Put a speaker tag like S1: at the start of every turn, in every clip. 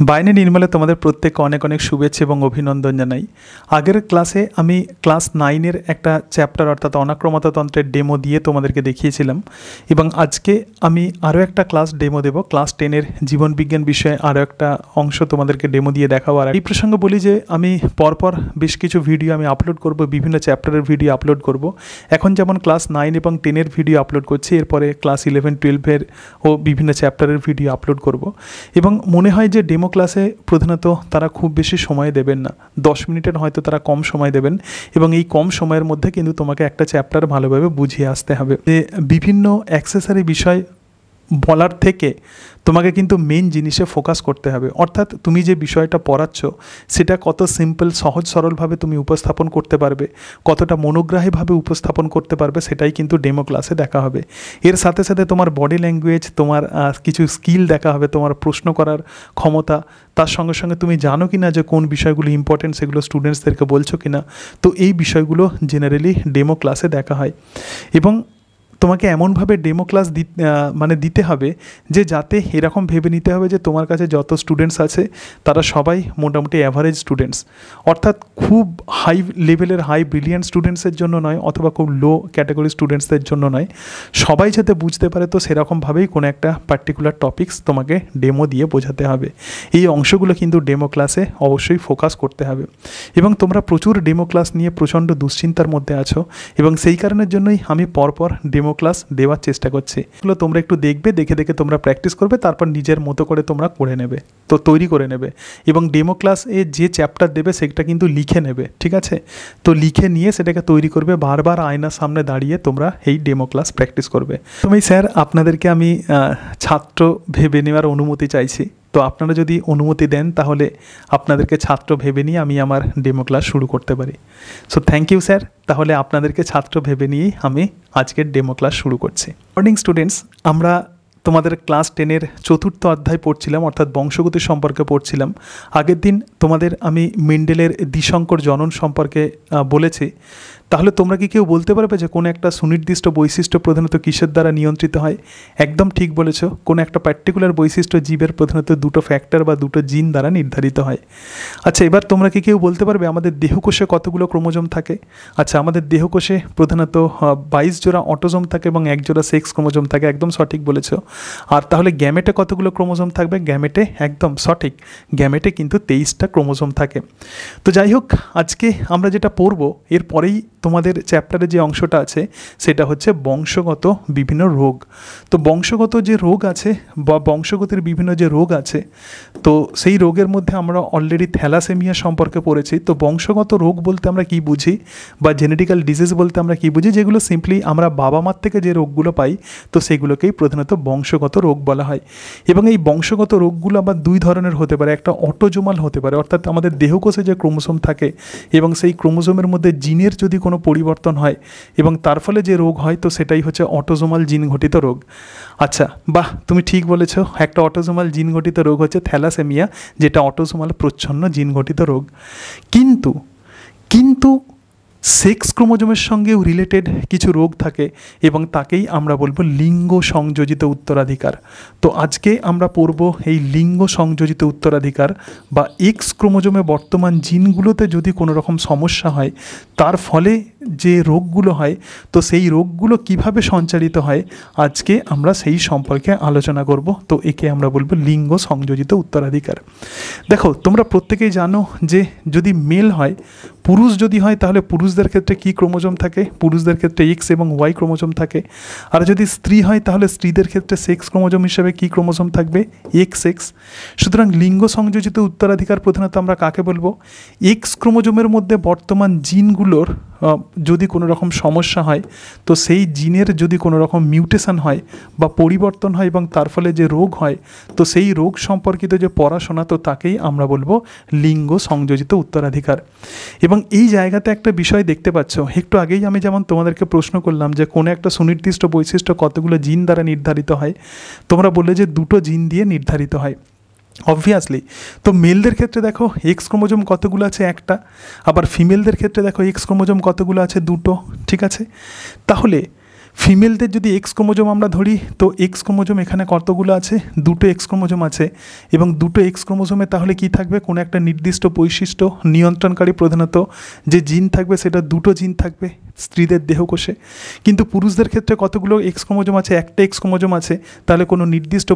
S1: বাইনে নির্মলে তোমাদের প্রত্যেককে অনেক অনেক শুভেচ্ছা এবং অভিনন্দন জানাই। আগের ক্লাসে আমি ক্লাস 9-এর একটা চ্যাপ্টার অর্থাৎ অনাক্রমতা তন্ত্রের ডেমো দিয়ে তোমাদেরকে দেখিয়েছিলাম এবং আজকে আমি আরও একটা ক্লাস ডেমো দেব। ক্লাস 10-এর জীবনবিজ্ঞান বিষয়ে আরও একটা অংশ তোমাদেরকে ডেমো দিয়ে দেখাবো। আর এই প্রসঙ্গে বলি যে আমি পরপর বেশ কিছু ভিডিও আমি আপলোড করব, বিভিন্ন চ্যাপ্টারের ভিডিও আপলোড করব। এখন যেমন ক্লাস 9 এবং 10-এর ভিডিও আপলোড করছি, এরপরে ক্লাস 11-12-এর ও বিভিন্ন চ্যাপ্টারের ভিডিও আপলোড করব। এবং মনে হয় যে ডেমো ক্লাসে প্রধানত তারা খুব বেশি সময় দেবেন না, 10 মিনিটের হয়তো তারা কম সময় দেবেন এবং এই কম সময়ের মধ্যে কিন্তু তোমাকে একটা চ্যাপ্টার ভালোভাবে বুঝিয়ে আসতে হবে। যে বিভিন্ন অ্যাক্সেসরি বিষয় বলার থেকে তোমাকে কিন্তু মেন জিনিসে ফোকাস করতে হবে, অর্থাৎ তুমি যে বিষয়টা পড়াচ্ছ সেটা কত সিম্পল সহজ সরলভাবে তুমি উপস্থাপন করতে পারবে, কতটা মনোগ্রাহীভাবে উপস্থাপন করতে পারবে, সেটাই কিন্তু ডেমো ক্লাসে দেখা হবে। এর সাথে সাথে তোমার বডি ল্যাঙ্গুয়েজ, তোমার কিছু স্কিল দেখা হবে, তোমার প্রশ্ন করার ক্ষমতা, তার সঙ্গে সঙ্গে তুমি জানো কি না যে কোন বিষয়গুলো ইম্পর্টেন্ট, সেগুলো স্টুডেন্টসদেরকে বলছো কি না। তো এই বিষয়গুলো জেনারেলি ডেমো ক্লাসে দেখা হয় এবং তোমাকে এমনভাবে ডেমো ক্লাস দিতে হবে যে যাতে এরকম ভেবে নিতে হবে যে তোমার কাছে যত স্টুডেন্টস আছে তারা সবাই মোটামুটি অ্যাভারেজ স্টুডেন্টস, অর্থাৎ খুব হাই লেভেলের হাই ব্রিলিয়ান্ট স্টুডেন্টসের জন্য নয় অথবা খুব লো ক্যাটাগরি স্টুডেন্টসদের জন্য নয়, সবাই যাতে বুঝতে পারে। তো সেরকমভাবেই কোনো একটা পার্টিকুলার টপিকস তোমাকে ডেমো দিয়ে বোঝাতে হবে। এই অংশগুলো কিন্তু ডেমো ক্লাসে অবশ্যই ফোকাস করতে হবে এবং তোমরা প্রচুর ডেমো ক্লাস নিয়ে প্রচণ্ড দুশ্চিন্তার মধ্যে আছো এবং সেই কারণের জন্যই আমি পরপর ডেমো ক্লাস দেওয়ার চেষ্টা করছি। এগুলো তোমরা একটু দেখবে, দেখে দেখে তোমরা প্র্যাকটিস করবে, তারপর নিজের মতো করে তোমরা করে নেবে, তো তৈরি করে নেবে এবং ডেমো ক্লাসে যে চ্যাপ্টার দেবে সেটা কিন্তু লিখে নেবে, ঠিক আছে? তো লিখে নিয়ে সেটাকে তৈরি করবে, বারবার আয়নার সামনে দাঁড়িয়ে তোমরা এই ডেমো ক্লাস প্র্যাকটিস করবে। তুমি স্যার আপনাদেরকে আমি ছাত্র ভেবে নেওয়ার অনুমতি চাইছি, তো আপনারা যদি অনুমতি দেন তাহলে আপনাদেরকে ছাত্র ভেবে নিয়ে আমি আমার ডেমো ক্লাস শুরু করতে পারি। So thank you sir. তাহলে আপনাদেরকে ছাত্র ভেবে নিয়েই আমি আজকের ডেমো ক্লাস শুরু করছি। মর্নিং স্টুডেন্টস, আমরা তোমাদের ক্লাস 10-এর 4র্থ অধ্যায় পড়ছিলাম, অর্থাৎ বংশগতি সম্পর্কে পড়ছিলাম। আগের দিন তোমাদের আমি মেন্ডেলের দ্বিসংকর জনন সম্পর্কে বলেছি। তাহলে তোমরা কি কেউ বলতে পারবে যে কোনো একটা সুনির্দিষ্ট বৈশিষ্ট্য প্রধানত কিসের দ্বারা নিয়ন্ত্রিত হয়? একদম ঠিক বলেছো, কোনো একটা পার্টিকুলার বৈশিষ্ট্য জীবের প্রধানত দুটো ফ্যাক্টর বা দুটো জিন দ্বারা নির্ধারিত হয়। আচ্ছা, এবার তোমরা কি কেউ বলতে পারবে আমাদের দেহকোষে কতগুলো ক্রোমোজোম থাকে? আচ্ছা, আমাদের দেহকোষে প্রধানত 22 জোড়া অটোজোম থাকে এবং 1 জোড়া সেক্স ক্রোমোজোম থাকে, একদম সঠিক বলেছো। আর তাহলে গ্যামেটে কতগুলো ক্রোমোজোম থাকবে? গ্যামেটে একদম সঠিক, গ্যামেটে কিন্তু 23টা ক্রোমোজোম থাকে। তো যাই হোক, আজকে আমরা যেটা পড়বো এরপরেই তোমাদের চ্যাপ্টারে যে অংশটা আছে সেটা হচ্ছে বংশগত বিভিন্ন রোগ। তো বংশগত যে রোগ আছে বা বংশগতির বিভিন্ন যে রোগ আছে, তো সেই রোগের মধ্যে আমরা অলরেডি থ্যালাসেমিয়া সম্পর্কে পড়েছি। তো বংশগত রোগ বলতে আমরা কি বুঝি বা জেনেটিক্যাল ডিজিজ বলতে আমরা কি বুঝি, যেগুলো সিম্পলি আমরা বাবা মার থেকে যে রোগগুলো পাই তো সেগুলোকেই প্রধানত বংশগত রোগ বলা হয়। এবং এই বংশগত রোগগুলো আবার দুই ধরনের হতে পারে, একটা অটোজোমাল হতে পারে, অর্থাৎ আমাদের দেহকোষে যে ক্রোমোজোম থাকে এবং সেই ক্রোমোজোমের মধ্যে জিনের যদি কোনো পরিবর্তন হয় এবং তার ফলে যে রোগ হয় তো সেটাই হচ্ছে অটোজোমাল জিন ঘটিত রোগ। আচ্ছা, বাহ, তুমি ঠিক বলেছ, একটা অটোজোমাল জিন ঘটিত রোগ হচ্ছে থ্যালাসেমিয়া, যেটা অটোজোমাল প্রচ্ছন্ন জিন ঘটিত রোগ। কিন্তু কিন্তু সেক্স ক্রোমোজোমের সঙ্গেও রিলেটেড কিছু রোগ থাকে এবং তাকেই আমরা বলবো লিঙ্গ সংযোজিত উত্তরাধিকার। তো আজকে আমরা পড়ব এই লিঙ্গ সংযোজিত উত্তরাধিকার বা এক্স ক্রোমোজোমে বর্তমান জিনগুলোতে যদি কোনো রকম সমস্যা হয় তার ফলে যে রোগগুলো হয় তো সেই রোগগুলো কিভাবে সঞ্চালিত হয় আজকে আমরা সেই সম্পর্কে আলোচনা করব। তো একে আমরা বলবো লিঙ্গ সংযোজিত উত্তরাধিকার। দেখো, তোমরা প্রত্যেকেই জানো যে যদি মেল হয়, পুরুষ যদি হয় তাহলে পুরুষদের ক্ষেত্রে কী ক্রোমোজোম থাকে? পুরুষদের ক্ষেত্রে এক্স এবং ওয়াই ক্রোমোজোম থাকে। আর যদি স্ত্রী হয় তাহলে স্ত্রীদের ক্ষেত্রে সেক্স ক্রোমোজোম হিসেবে কী ক্রোমোজোম থাকবে? X x. সুতরাং লিঙ্গ সংযোজিত উত্তরাধিকার প্রধানত আমরা কাকে বলবো? এক্স ক্রোমোজোমের মধ্যে বর্তমান জিনগুলোর যদি কোনো রকম সমস্যা হয় তো সেই জিনের যদি কোনো রকম মিউটেশন হয় বা পরিবর্তন হয় এবং তার ফলে যে রোগ হয় তো সেই রোগ সম্পর্কিত যে পড়াশোনা তো তাকেই আমরা বলবো লিঙ্গ সংযোজিত উত্তরাধিকার। এবং এই জায়গাতে একটা বিষয় দেখতে পাচ্ছ, একটু আগেই আমি যেমন তোমাদেরকে প্রশ্ন করলাম যে কোনো একটা সুনির্দিষ্ট বৈশিষ্ট্য কতগুলো জিন দ্বারা নির্ধারিত হয়, তোমরা বললে যে দুটো জিন দিয়ে নির্ধারিত হয়। অবভিয়াসলি, তো মেলদের ক্ষেত্রে দেখো এক্স ক্রোমোজোম কতগুলো আছে? একটা। আবার ফিমেলদের ক্ষেত্রে দেখো এক্স ক্রোমোজোম কতগুলো আছে? দুটো, ঠিক আছে? তাহলে ফিমেলদের যদি এক্স ক্রোমোজোম আমরা ধরি, তো এক্স ক্রোমোজোম এখানে কতগুলো আছে? দুটো এক্স ক্রোমোজোম আছে, এবং দুটো এক্স ক্রোমোজোমে তাহলে কি থাকবে? কোনো একটা নির্দিষ্ট বৈশিষ্ট্য নিয়ন্ত্রণকারী প্রধানত যে জিন থাকবে সেটা দুটো জিন থাকবে স্ত্রীদের দেহকোষে। কিন্তু পুরুষদের ক্ষেত্রে কতগুলো এক্স ক্রোমোজোম আছে? একটা এক্স ক্রোমোজোম আছে, তাহলে কোনো নির্দিষ্ট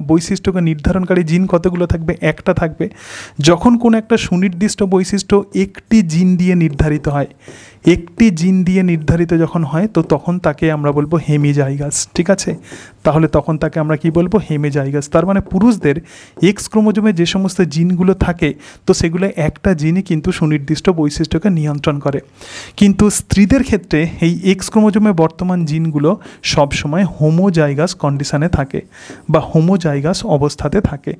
S1: বৈশিষ্ট্যকে নির্ধারণকারী জিন কতগুলো থাকবে? একটা থাকবে। যখন কোনো একটা সুনির্দিষ্ট বৈশিষ্ট্য একটি জিন দিয়ে নির্ধারিত হয়, একটি জিন দিয়ে নির্ধারিত যখন হয়, তো তখন তাকে আমরা বলবো হেমিজাইগাস। ঠিক আছে, তাহলে তখন তাকে আমরা কি বলবো? হেমিজাইগাস। তার মানে পুরুষদের এক্স ক্রোমোজোমে যে সমস্ত জিনগুলো থাকে, তো সেগুলো একটা জিনই কিন্তু সুনির্দিষ্ট বৈশিষ্ট্যকে নিয়ন্ত্রণ করে। কিন্তু স্ত্রীদের ক্ষেত্রে এই এক্স ক্রোমোজোমে বর্তমান জিনগুলো সবসময় হোমোজাইগাস কন্ডিশনে থাকে বা হোমোজাইগাস অবস্থাতে থাকে।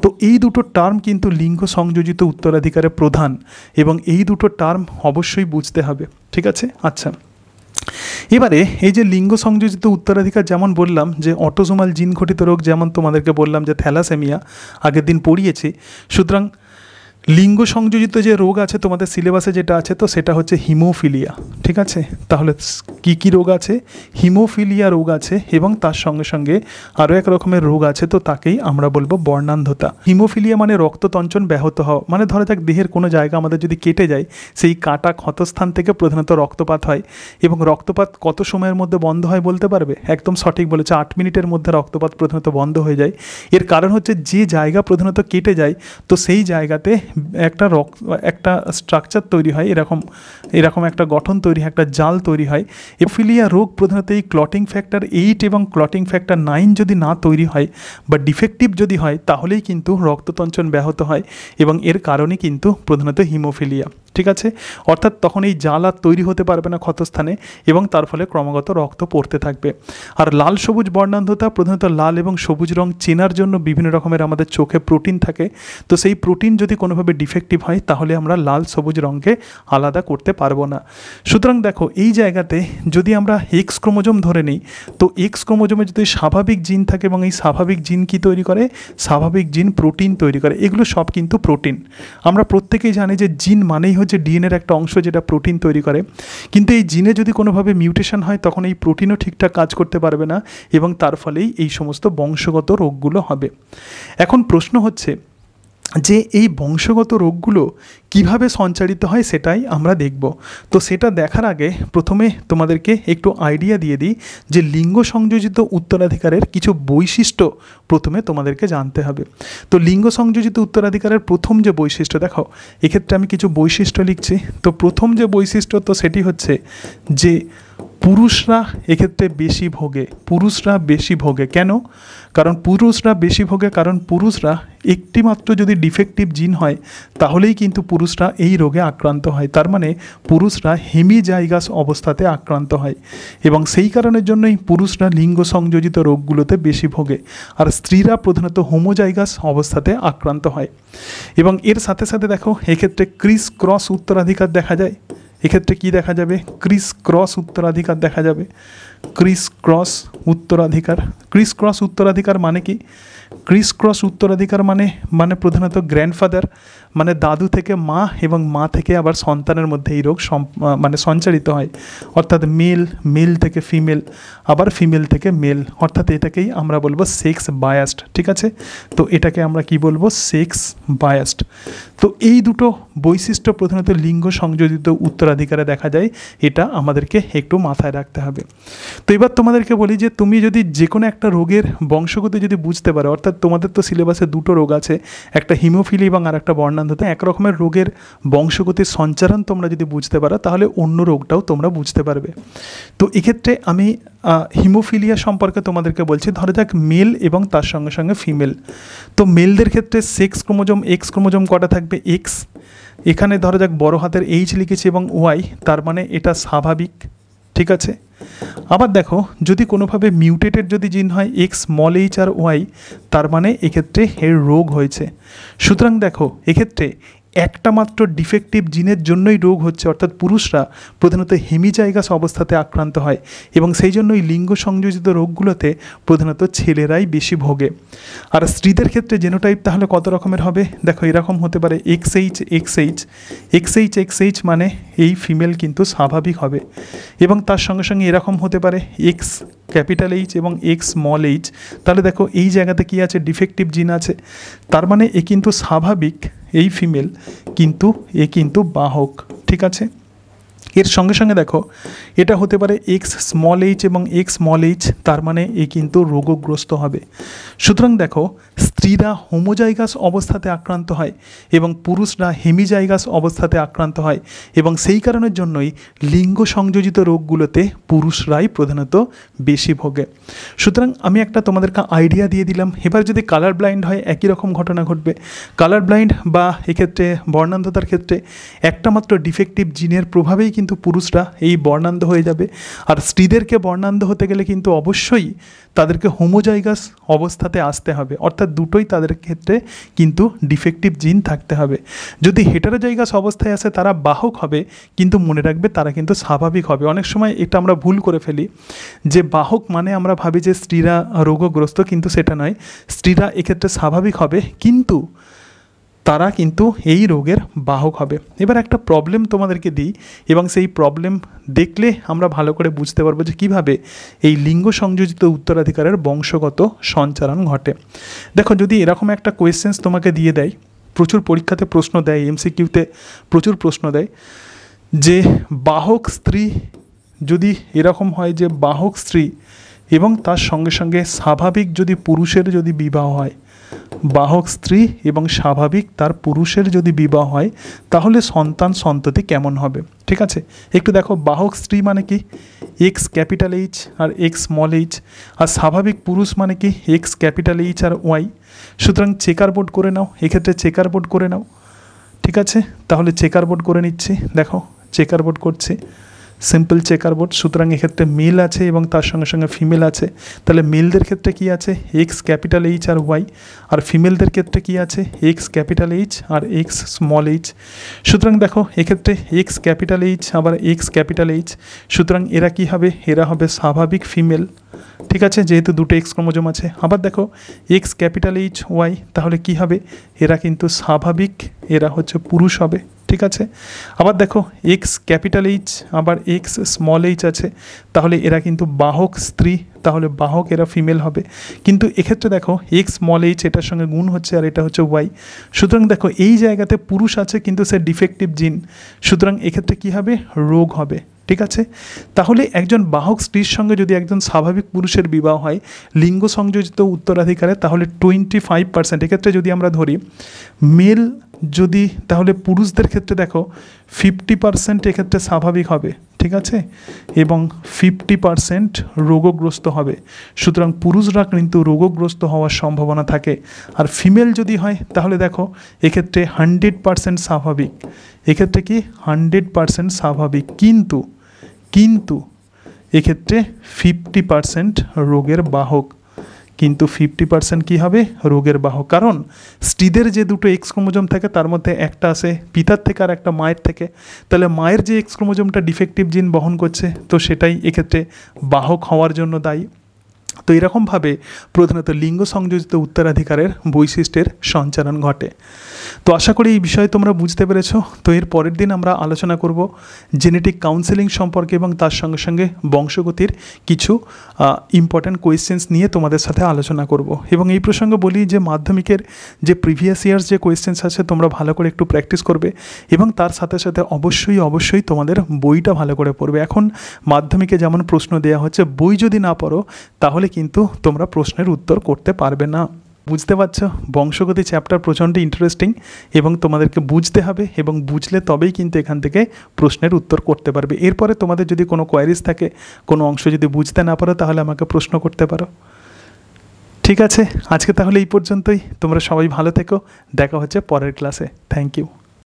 S1: তো এই দুটো টার্ম কিন্তু লিঙ্গ সংযোজিত উত্তরাধিকারের প্রধান, এবং এই দুটো টার্ম অবশ্যই বুঝতে হবে। ঠিক আছে, আচ্ছা, এবারে এই যে লিঙ্গ সংযোজিত উত্তরাধিকার, যেমন বললাম যে অটোসোমাল জিন ঘটিত রোগ, যেমন তোমাদেরকে বললাম যে থ্যালাসেমিয়া আগের দিন পড়িয়েছি। সুতরাং লিঙ্গ সংযোজিত যে রোগ আছে তোমাদের সিলেবাসে যেটা আছে, তো সেটা হচ্ছে হিমোফিলিয়া। ঠিক আছে, তাহলে কি কি রোগ আছে? হিমোফিলিয়া রোগ আছে, এবং তার সঙ্গে সঙ্গে আরও এক রকমের রোগ আছে, তো তাকেই আমরা বলবো বর্ণান্ধতা। হিমোফিলিয়া মানে রক্ততঞ্চন ব্যাহত হওয়া, মানে ধরা যাক দেহের কোনো জায়গা আমাদের যদি কেটে যায়, সেই কাটা ক্ষতস্থান থেকে প্রধানত রক্তপাত হয়, এবং রক্তপাত কত সময়ের মধ্যে বন্ধ হয় বলতে পারবে? একদম সঠিক বলেছে, 8 মিনিটের মধ্যে রক্তপাত প্রধানত বন্ধ হয়ে যায়। এর কারণ হচ্ছে যে জায়গা প্রধানত কেটে যায়, তো সেই জায়গাতে একটা স্ট্রাকচার তৈরি হয়, এরকম একটা গঠন তৈরি হয়, একটা জাল তৈরি হয়। হিমোফিলিয়া রোগ প্রধানত এই ক্লটিং ফ্যাক্টর 8 এবং ক্লটিং ফ্যাক্টর 9 যদি না তৈরি হয় বা ডিফেক্টিভ যদি হয়, তাহলেই কিন্তু রক্ততঞ্চন ব্যাহত হয়, এবং এর কারণে কিন্তু প্রধানত হিমোফিলিয়া। ঠিক আছে, অর্থাৎ তখন এই জাল আর তৈরি হতে পারবে না ক্ষতস্থানে, এবং তার ফলে ক্রমাগত রক্ত পড়তে থাকবে। আর লাল সবুজ বর্ণান্ধতা, প্রধানত লাল এবং সবুজ রং চেনার জন্য বিভিন্ন রকমের আমাদের চোখে প্রোটিন থাকে, তো সেই প্রোটিন যদি কোনোভাবে ডিফেক্টিভ হয়, তাহলে আমরা লাল সবুজ রঙকে আলাদা করতে পারবো না। সুতরাং দেখো, এই জায়গাতে যদি আমরা এক্স ক্রোমোজোম ধরে নিই, তো এক্স ক্রোমোজোমে যদি স্বাভাবিক জিন থাকে, এবং এই স্বাভাবিক জিন কি তৈরি করে? স্বাভাবিক জিন প্রোটিন তৈরি করে। এগুলো সব কিন্তু প্রোটিন। আমরা প্রত্যেকেই জানি যে জিন মানেই হচ্ছে ডিএনএর একটা অংশ যেটা প্রোটিন তৈরি করে, কিন্তু এই জিনে যদি কোনোভাবে মিউটেশন হয়, তখন এই প্রোটিনও ঠিকঠাক কাজ করতে পারবে না, এবং তার ফলেই এই সমস্ত বংশগত রোগগুলো হবে। এখন প্রশ্ন হচ্ছে যে এই বংশগত রোগগুলো কিভাবে সঞ্চারিত হয়, সেটাই আমরা দেখব। তো সেটা দেখার আগে প্রথমে তোমাদেরকে একটু আইডিয়া দিয়ে দিই যে লিঙ্গ সংযোজিত উত্তরাধিকারের কিছু বৈশিষ্ট্য প্রথমে তোমাদেরকে জানতে হবে। তো লিঙ্গ সংযোজিত উত্তরাধিকারের প্রথম যে বৈশিষ্ট্য, দেখো এক্ষেত্রে আমি কিছু বৈশিষ্ট্য লিখছি। তো প্রথম যে বৈশিষ্ট্য, তো সেটি হচ্ছে যে পুরুষরা এক্ষেত্রে বেশি ভোগে। পুরুষরা বেশি ভোগে কেন? কারণ পুরুষরা বেশি ভোগে, কারণ পুরুষরা একটি মাত্র যদি ডিফেক্টিভ জিন হয়, তাহলেই কিন্তু পুরুষরা এই রোগে আক্রান্ত হয়। তার মানে পুরুষরা হেমিজাইগাস অবস্থাতে আক্রান্ত হয়, এবং সেই কারণের জন্যই পুরুষরা লিঙ্গ সংযোজিত রোগগুলোতে বেশি ভোগে, আর স্ত্রীরা প্রধানত হোমোজাইগাস অবস্থাতে আক্রান্ত হয়। এবং এর সাথে সাথে দেখো, এক্ষেত্রে ক্রিস ক্রস উত্তরাধিকার দেখা যায়। এক্ষেত্রে কি দেখা যাবে? ক্রিস ক্রস উত্তরাধিকার দেখা যাবে। ক্রিস ক্রস উত্তরাধিকার। ক্রিস ক্রস উত্তরাধিকার মানে কি? ক্রিস ক্রস উত্তরাধিকার মানে প্রধানত গ্র্যান্ডফাদার, মানে দাদু থেকে মা, এবং মা থেকে আবার সন্তানের মধ্যে এই রোগ সঞ্চারিত হয়। অর্থাৎ মেল থেকে ফিমেল, আবার ফিমেল থেকে মেল, অর্থাৎ এটাকেই আমরা বলবো সেক্স বায়াসড। ঠিক আছে, তো এটাকে আমরা কি বলবো? Sex biased. তো এই দুটো বৈশিষ্ট্য প্রধানত লিঙ্গ সংযোজিত উত্তরাধিকারে দেখা যায়, এটা আমাদেরকে একটু মাথায় রাখতে হবে। তো এবার তোমাদেরকে বলি যে তুমি যদি যে কোনো একটা রোগের বংশগতি যদি বুঝতে পারো, অর্থাৎ তোমাদের তো সিলেবাসে দুটো রোগ আছে, একটা হিমোফিলি এবং আর একটা বর্ণান্ধতা। এক রকমের রোগের বংশগতির সঞ্চারণ তোমরা যদি বুঝতে পারো, তাহলে অন্য রোগটাও তোমরা বুঝতে পারবে। তো এক্ষেত্রে আমি হিমোফিলিয়া সম্পর্কে তোমাদেরকে বলছি। ধরা যাক মেল এবং তার সঙ্গে সঙ্গে ফিমেল। তো মেলদের ক্ষেত্রে সেক্স ক্রোমোজোম, এক্স ক্রোমোজোম কটা থাকবে? এক্স। এখানে ধরা যাক বড় হাতের এইচ লিখেছি এবং ওয়াই, তার মানে এটা স্বাভাবিক। ঠিক আছে, আবার দেখো যদি কোনোভাবে মিউটেটেড যদি জিন হয় x small H R Y, তার মানে এক্ষেত্রে এর রোগ হয়েছে। সুতরাং দেখো এক্ষেত্রে একটা মাত্র ডিফেক্টিভ জিনের জন্যই রোগ হচ্ছে, অর্থাৎ পুরুষরা প্রধানত হেমিজাইগাস অবস্থাতে আক্রান্ত হয় এবং সেই জন্যই লিঙ্গ সংযোজিত রোগগুলোতে প্রধানত ছেলেরাই বেশি ভোগে। আর স্ত্রীদের ক্ষেত্রে জেনোটাইপ তাহলে কত রকমের হবে? দেখো এরকম হতে পারে XH মানে এই ফিমেল কিন্তু স্বাভাবিক হবে, এবং তার সঙ্গে সঙ্গে এরকম হতে পারে XH এবং X, তাহলে দেখো এই জায়গাতে কি আছে? ডিফেক্টিভ জিন আছে, তার মানে এ কিন্তু স্বাভাবিক এই ফিমেল, কিন্তু এ কিন্তু বাহক। ঠিক আছে, এর সঙ্গে সঙ্গে দেখো এটা হতে পারে X এবং X, তার মানে এ কিন্তু রোগগ্রস্ত হবে। সুতরাং দেখো স্ত্রীরা হোমোজাইগাস অবস্থাতে আক্রান্ত হয় এবং পুরুষরা হেমিজাইগাস অবস্থাতে আক্রান্ত হয়, এবং সেই কারণের জন্যই লিঙ্গ সংযোজিত রোগগুলোতে পুরুষরাই প্রধানত বেশি ভোগে। সুতরাং আমি একটা তোমাদেরকে আইডিয়া দিয়ে দিলাম। এবার যদি কালার ব্লাইন্ড হয় একই রকম ঘটনা ঘটবে। কালার ব্লাইন্ড বা এক্ষেত্রে বর্ণান্ধতার ক্ষেত্রে একটা মাত্র ডিফেক্টিভ জিনের প্রভাবেই কিন্তু পুরুষরা এই বর্ণান্ধ হয়ে যাবে। আর স্ত্রীদেরকে বর্ণান্ধ হতে গেলে কিন্তু অবশ্যই তাদেরকে হোমোজাইগাস অবস্থাতে আসতে হবে, অর্থাৎ দুটোই তাদের ক্ষেত্রে কিন্তু ডিফেক্টিভ জিন থাকতে হবে। যদি হেটারোজাইগাস অবস্থায় আসে তারা বাহক হবে, কিন্তু মনে রাখবে তারা কিন্তু স্বাভাবিক হবে। অনেক সময় এটা আমরা ভুল করে ফেলি যে বাহক মানে আমরা ভাবি যে স্ত্রীরা রোগগ্রস্ত, কিন্তু সেটা নয়। স্ত্রীরা এক্ষেত্রে স্বাভাবিক হবে, কিন্তু তারা কিন্তু এই রোগের বাহক হবে। এবার একটা প্রবলেম তোমাদেরকে দিই, এবং সেই প্রবলেম দেখলে আমরা ভালো করে বুঝতে পারবো যে কীভাবে এই লিঙ্গ সংযোজিত উত্তরাধিকারের বংশগত সঞ্চারণ ঘটে। দেখো যদি এরকম একটা কোয়েশ্চেন্স তোমাকে দিয়ে দেয়, প্রচুর পরীক্ষাতে প্রশ্ন দেয়, MCQতে প্রচুর প্রশ্ন দেয় যে বাহক স্ত্রী যদি এরকম হয় যে বাহক স্ত্রী এবং তার সঙ্গে সঙ্গে স্বাভাবিক যদি পুরুষের যদি বিবাহ হয়, বাহক স্ত্রী এবং স্বাভাবিক তার পুরুষের যদি বিবাহ হয়, তাহলে সন্ততি কেমন হবে? ঠিক আছে, একটু দেখো বাহক স্ত্রী মানে কি? X আর X, আর স্বাভাবিক পুরুষ মানে কি? X আর Y। সুতরাং চেকার বোর্ড করে নাও, এক্ষেত্রে চেকার বোর্ড করে নাও। ঠিক আছে, তাহলে চেকার বোর্ড করে নিচ্ছি। দেখো চেকার বোর্ড করছি, সিম্পল চেকার বোর্ড। সুতরাং এক্ষেত্রে মেল আছে এবং তার সঙ্গে সঙ্গে ফিমেল আছে, তাহলে মেলদের ক্ষেত্রে কি আছে? X আর Y, আর ফিমেলদের ক্ষেত্রে কি আছে? X আর X। সুতরাং দেখো এক্ষেত্রে X আবার X। সুতরাং এরা কি হবে? এরা হবে স্বাভাবিক ফিমেল। ঠিক আছে, যেহেতু দুটো X ক্রোমোজোম আছে। আবার দেখো X Y, তাহলে কি হবে? এরা কিন্তু স্বাভাবিক, এরা হচ্ছে পুরুষ হবে। ঠিক আছে, আবার দেখো X আবার X আছে, তাহলে এরা কিন্তু বাহক স্ত্রী, তাহলে বাহক এরা ফিমেল হবে। কিন্তু এক্ষেত্রে দেখো X এটার সঙ্গে গুণ হচ্ছে আর এটা হচ্ছে Y। সুতরাং দেখো এই জায়গাতে পুরুষ আছে কিন্তু সে ডিফেক্টিভ জিন, সুতরাং এক্ষেত্রে কি হবে? রোগ হবে। ঠিক আছে, তাহলে একজন বাহক স্ত্রীর সঙ্গে যদি একজন স্বাভাবিক পুরুষের বিবাহ হয় লিঙ্গ সংযোজিত উত্তরাধিকারে, তাহলে 25%। এক্ষেত্রে যদি আমরা ধরি মেল যদি, তাহলে পুরুষদের ক্ষেত্রে দেখো 50% এক্ষেত্রে স্বাভাবিক হবে। ঠিক আছে, এবং 50% রোগগ্রস্ত হবে। সুতরাং পুরুষরা কিন্তু রোগগ্রস্ত হওয়ার সম্ভাবনা থাকে। আর ফিমেল যদি হয় তাহলে দেখো এক্ষেত্রে 100% স্বাভাবিক। এক্ষেত্রে কি 100% স্বাভাবিক, কিন্তু এক্ষেত্রে 50% রোগের বাহক। কিন্তু 50% কী হবে? রোগের বাহক। কারণ স্ত্রীদের যে দুটো X ক্রোমোজোম থাকে তার মধ্যে একটা আসে পিতার থেকে আর একটা মায়ের থেকে, তাহলে মায়ের যে X ক্রোমোজোমটা ডিফেক্টিভ জিন বহন করছে, তো সেটাই এক্ষেত্রে বাহক হওয়ার জন্য দায়ী। তো এরকমভাবে প্রধানত লিঙ্গ সংযোজিত উত্তরাধিকারের বৈশিষ্ট্যের সঞ্চারণ ঘটে। তো আশা করি এই বিষয়ে তোমরা বুঝতে পেরেছো। তো এর পরের দিন আমরা আলোচনা করব জেনেটিক কাউন্সেলিং সম্পর্কে এবং তার সঙ্গে সঙ্গে বংশগতির কিছু ইম্পর্ট্যান্ট কোয়েশ্চেন্স নিয়ে তোমাদের সাথে আলোচনা করব। এবং এই প্রসঙ্গে বলি যে মাধ্যমিকের যে প্রিভিয়াস ইয়ার্স যে কোয়েশ্চেন্স আছে তোমরা ভালো করে একটু প্র্যাকটিস করবে, এবং তার সাথে সাথে অবশ্যই তোমাদের বইটা ভালো করে পড়বে। এখন মাধ্যমিকে যেমন প্রশ্ন দেওয়া হচ্ছে, বই যদি না পড়ো তাহলে কিন্তু তোমরা প্রশ্নের উত্তর করতে পারবে না। বুঝতে পারছো, বংশগতি চ্যাপ্টার প্রচণ্ড ইন্টারেস্টিং এবং তোমাদেরকে বুঝতে হবে, এবং বুঝলে তবেই কিন্তু এখান থেকে প্রশ্নের উত্তর করতে পারবে। এরপরে তোমাদের যদি কোনো কোয়ারিজ থাকে, কোনো অংশ যদি বুঝতে না পারো, তাহলে আমাকে প্রশ্ন করতে পারো। ঠিক আছে, আজকে তাহলে এই পর্যন্তই। তোমরা সবাই ভালো থেকো, দেখা হচ্ছে পরের ক্লাসে। Thank you.